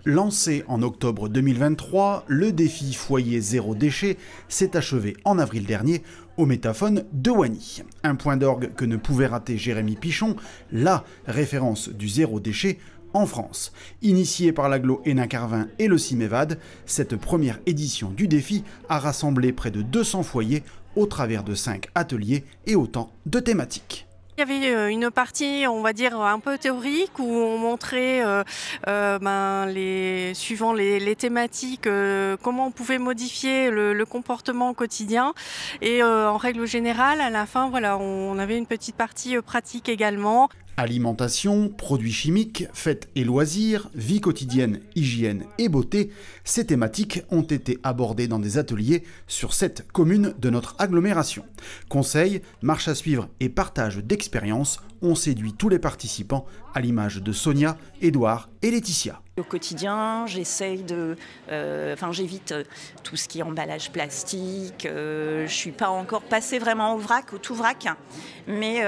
Lancé en octobre 2023, le défi Foyer Zéro Déchet s'est achevé en avril dernier au Métaphone de Wany. Un point d'orgue que ne pouvait rater Jérémy Pichon, la référence du zéro déchet en France. Initié par l'agglo Hénin-Carvin et le Cimévad, cette première édition du défi a rassemblé près de 200 foyers au travers de 5 ateliers et autant de thématiques. Il y avait une partie, on va dire, un peu théorique où on montrait, suivant les thématiques, comment on pouvait modifier le comportement au quotidien. Et en règle générale, à la fin, voilà, on avait une petite partie pratique également. Alimentation, produits chimiques, fêtes et loisirs, vie quotidienne, hygiène et beauté, ces thématiques ont été abordées dans des ateliers sur 7 communes de notre agglomération. Conseils, marches à suivre et partage d'expériences ont séduit tous les participants, à l'image de Sonia, Édouard et Laetitia. Au quotidien, j'évite tout ce qui est emballage plastique. Je ne suis pas encore passée vraiment au tout vrac, mais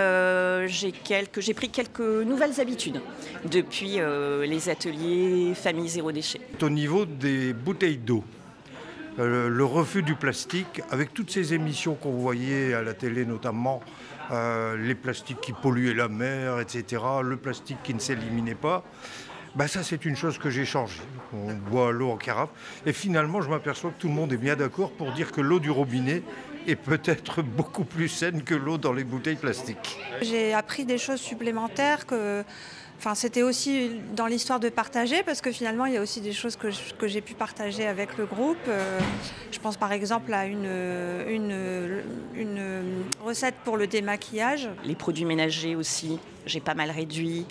j'ai pris quelques nouvelles habitudes depuis les ateliers Famille Zéro Déchet. Au niveau des bouteilles d'eau, le refus du plastique, avec toutes ces émissions qu'on voyait à la télé notamment, les plastiques qui polluaient la mer, etc., le plastique qui ne s'éliminait pas, ça c'est une chose que j'ai changée. On boit l'eau en carafe et finalement je m'aperçois que tout le monde est bien d'accord pour dire que l'eau du robinet est peut-être beaucoup plus saine que l'eau dans les bouteilles plastiques. J'ai appris des choses supplémentaires c'était aussi dans l'histoire de partager, parce que finalement il y a aussi des choses que j'ai pu partager avec le groupe. Je pense par exemple à une recette pour le démaquillage. Les produits ménagers aussi, j'ai pas mal réduit.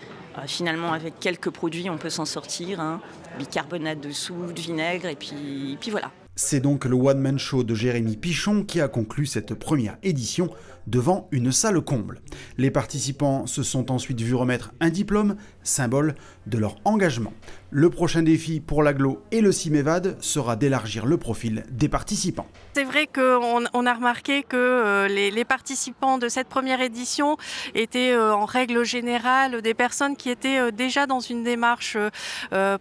Finalement avec quelques produits on peut s'en sortir, bicarbonate de soude, vinaigre et puis voilà. C'est donc le one-man show de Jérémy Pichon qui a conclu cette première édition devant une salle comble. Les participants se sont ensuite vus remettre un diplôme, symbole de leur engagement. Le prochain défi pour l'agglo et le Cimévad sera d'élargir le profil des participants. C'est vrai qu'on a remarqué que les participants de cette première édition étaient en règle générale des personnes qui étaient déjà dans une démarche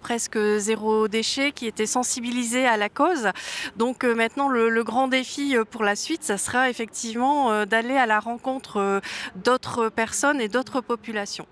presque zéro déchet, qui étaient sensibilisées à la cause. Donc maintenant le grand défi pour la suite, ça sera effectivement d'aller à la rencontre d'autres personnes et d'autres populations.